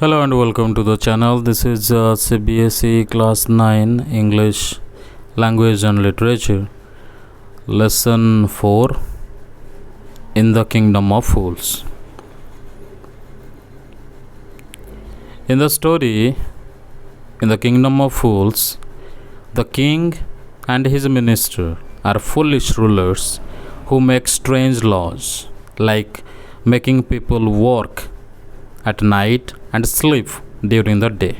Hello and welcome to the channel. This is CBSE Class 9 English Language and Literature Lesson 4 In the Kingdom of Fools. In the story, in the Kingdom of Fools, the king and his minister are foolish rulers who make strange laws, like making people work at night and sleep during the day.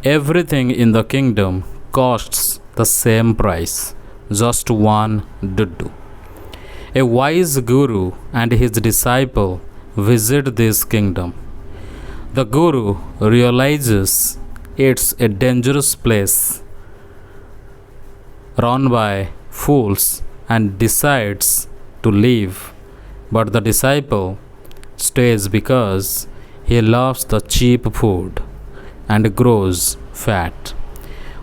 Everything in the kingdom costs the same price, just one dudu. A wise guru and his disciple visit this kingdom. The guru realizes it's a dangerous place run by fools and decides to leave, but the disciple stays because he loves the cheap food and grows fat.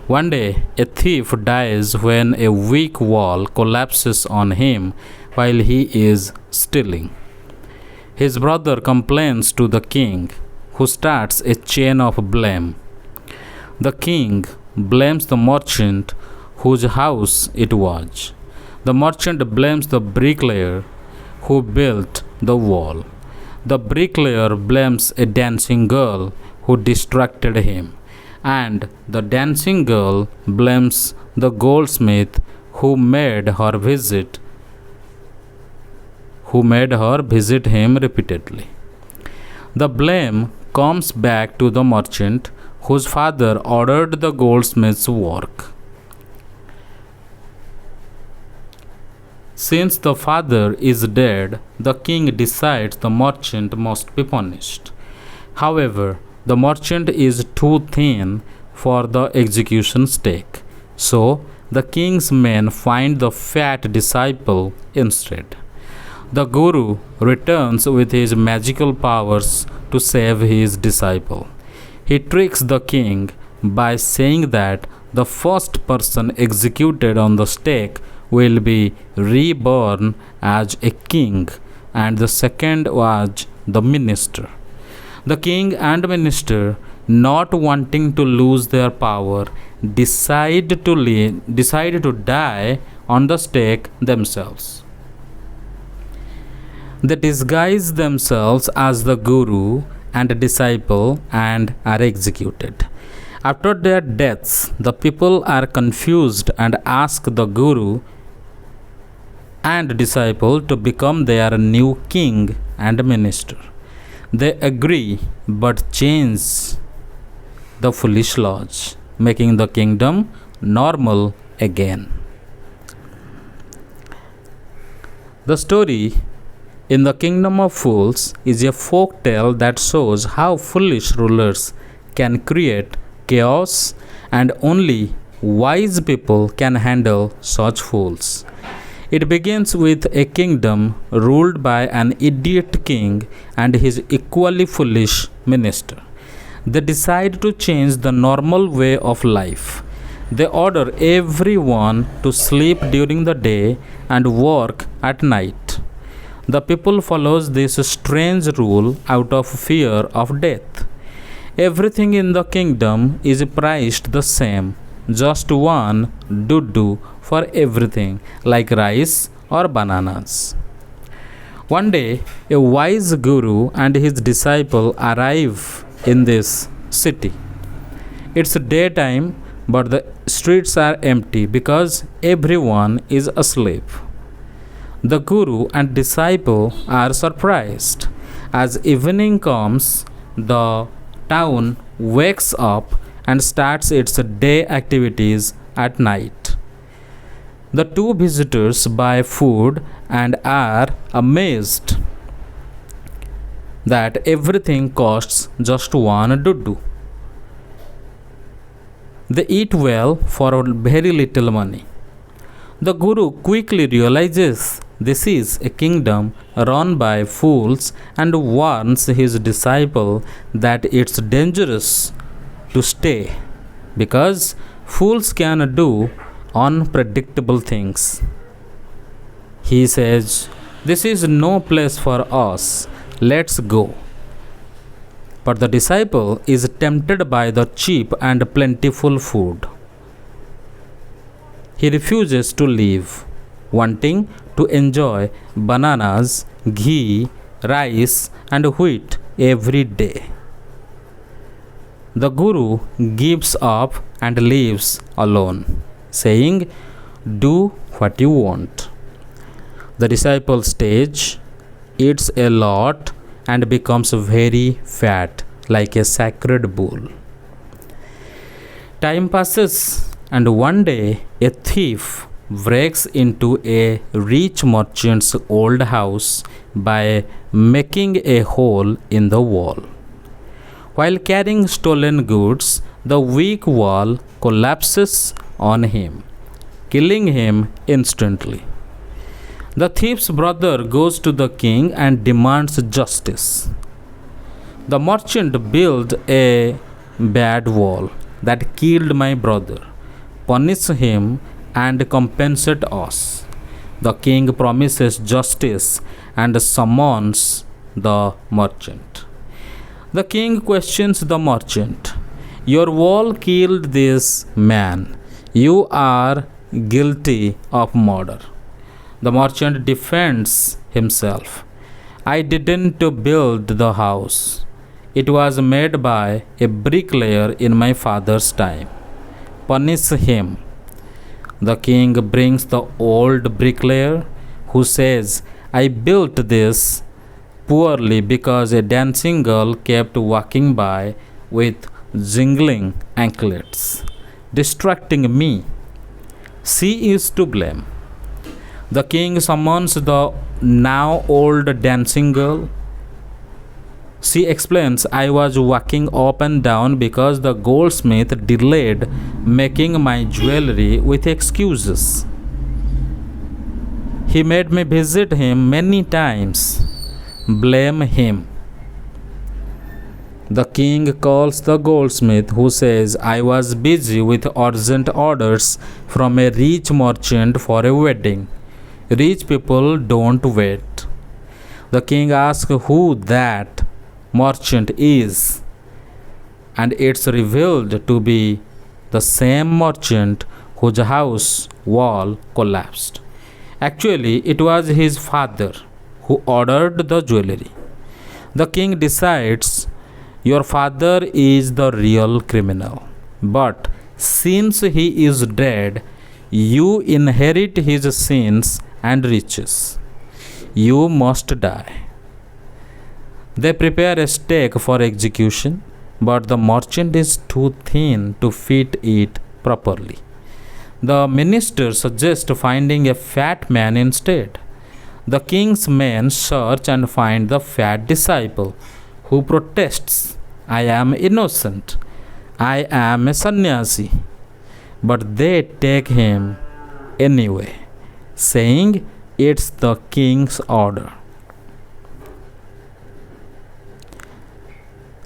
One day, a thief dies when a weak wall collapses on him while he is stealing. His brother complains to the king, who starts a chain of blame. The king blames the merchant whose house it was. The merchant blames the bricklayer who built the wall. The bricklayer blames a dancing girl who distracted him, and the dancing girl blames the goldsmith who made her visit him repeatedly. The blame comes back to the merchant whose father ordered the goldsmith's work. Since the father is dead, the king decides the merchant must be punished. However, the merchant is too thin for the execution stake, so the king's men find the fat disciple instead. The guru returns with his magical powers to save his disciple. He tricks the king by saying that the first person executed on the stake will be reborn as a king, and the second was the minister. The king and minister, not wanting to lose their power, decide to die on the stake themselves. They disguise themselves as the guru and disciple and are executed. After their deaths, the people are confused and ask the guru and disciple to become their new king and minister. They agree but change the foolish laws, making the kingdom normal again. The story in the Kingdom of Fools is a folk tale that shows how foolish rulers can create chaos and only wise people can handle such fools. It begins with a kingdom ruled by an idiot king and his equally foolish minister. They decide to change the normal way of life. They order everyone to sleep during the day and work at night. The people follows this strange rule out of fear of death. Everything in the kingdom is priced the same, just one dudu for everything, like rice or bananas. One day, a wise guru and his disciple arrive in this city. It's daytime, but the streets are empty because everyone is asleep. The guru and disciple are surprised. As evening comes, the town wakes up and starts its day activities at night. The two visitors buy food and are amazed that everything costs just one dudu. They eat well for very little money. The guru quickly realizes this is a kingdom run by fools and warns his disciple that it's dangerous to stay because fools can do unpredictable things. He says, "This is no place for us. Let's go." But the disciple is tempted by the cheap and plentiful food. He refuses to leave, wanting to enjoy bananas, ghee, rice, and wheat every day. The Guru gives up and leaves alone, saying, "Do what you want." The disciple stays, eats a lot, and becomes very fat like a sacred bull. Time passes, and one day a thief breaks into a rich merchant's old house by making a hole in the wall. While carrying stolen goods, the weak wall collapses on him, killing him instantly. The thief's brother goes to the king and demands justice. The merchant built a bad wall that killed my brother. Punish him and compensate us. The king promises justice and summons the merchant. The king questions the merchant. Your wall killed this man. You are guilty of murder. The merchant defends himself. I didn't build the house. It was made by a bricklayer in my father's time. Punish him. The king brings the old bricklayer who says, I built this poorly because a dancing girl kept walking by with jingling anklets, distracting me. She is to blame. The king summons the now old dancing girl. She explains, I was walking up and down because the goldsmith delayed making my jewelry with excuses. He made me visit him many times. Blame him. The king calls the goldsmith who says, I was busy with urgent orders from a rich merchant for a wedding. Rich people don't wait. The king asks who that merchant is, and it's revealed to be the same merchant whose house wall collapsed. Actually, it was his father who ordered the jewelry. The king decides, your father is the real criminal, but since he is dead, you inherit his sins and riches. You must die. They prepare a stake for execution, but the merchant is too thin to fit it properly. The minister suggests finding a fat man instead. The king's men search and find the fat disciple, who protests, I am innocent. I am a sannyasi. But they take him anyway, saying it's the king's order.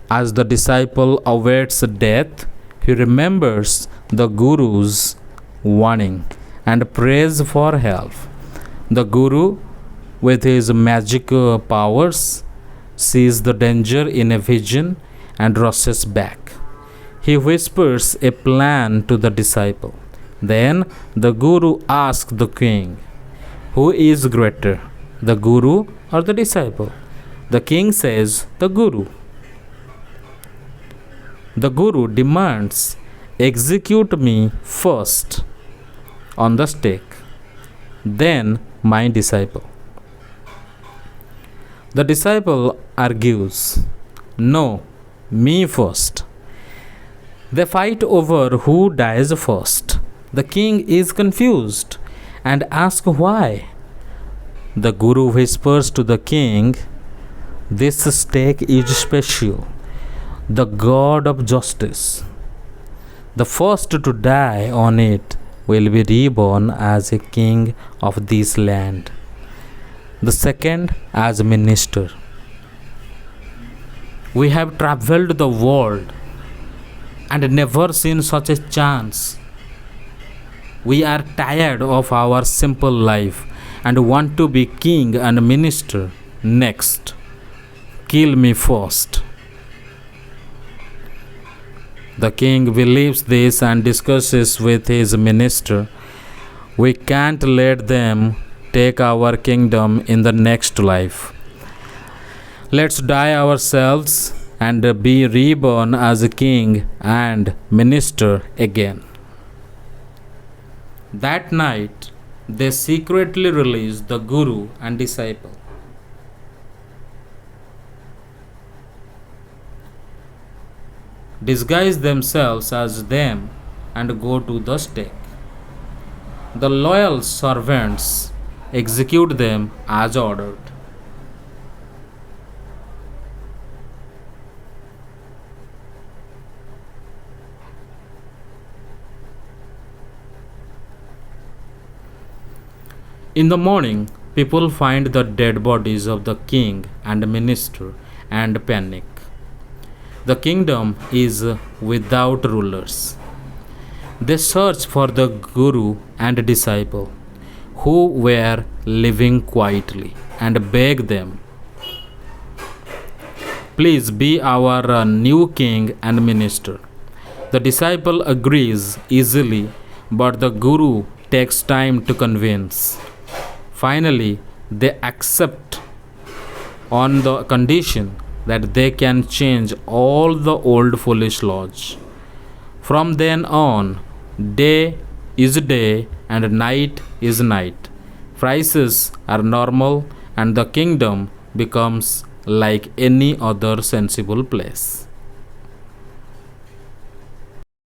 As the disciple awaits death, he remembers the Guru's warning and prays for help. The Guru, with his magic powers, sees the danger in a vision and rushes back. He whispers a plan to the disciple. Then the Guru asks the king, who is greater, the Guru or the disciple? The king says, the Guru. The Guru demands, execute me first on the stake, then my disciple. The disciple argues, no, me first. They fight over who dies first. The king is confused and asks why. The Guru whispers to the king, this stake is special. The God of justice. The first to die on it will be reborn as a king of this land, the second as a minister. We have traveled the world and never seen such a chance. We are tired of our simple life and want to be king and minister next. Kill me first. The king believes this and discusses with his minister. We can't let them take our kingdom in the next life. Let's die ourselves and be reborn as a king and minister again. That night, they secretly released the guru and disciple. Disguise themselves as them and go to the stake. The loyal servants execute them as ordered. In the morning, people find the dead bodies of the king and minister and panic. The kingdom is without rulers. They search for the guru and disciple who were living quietly and beg them, please be our new king and minister. The disciple agrees easily, but the guru takes time to convince. Finally, they accept on the condition that they can change all the old foolish laws. From then on, day is day and night is night. Prices are normal and the kingdom becomes like any other sensible place.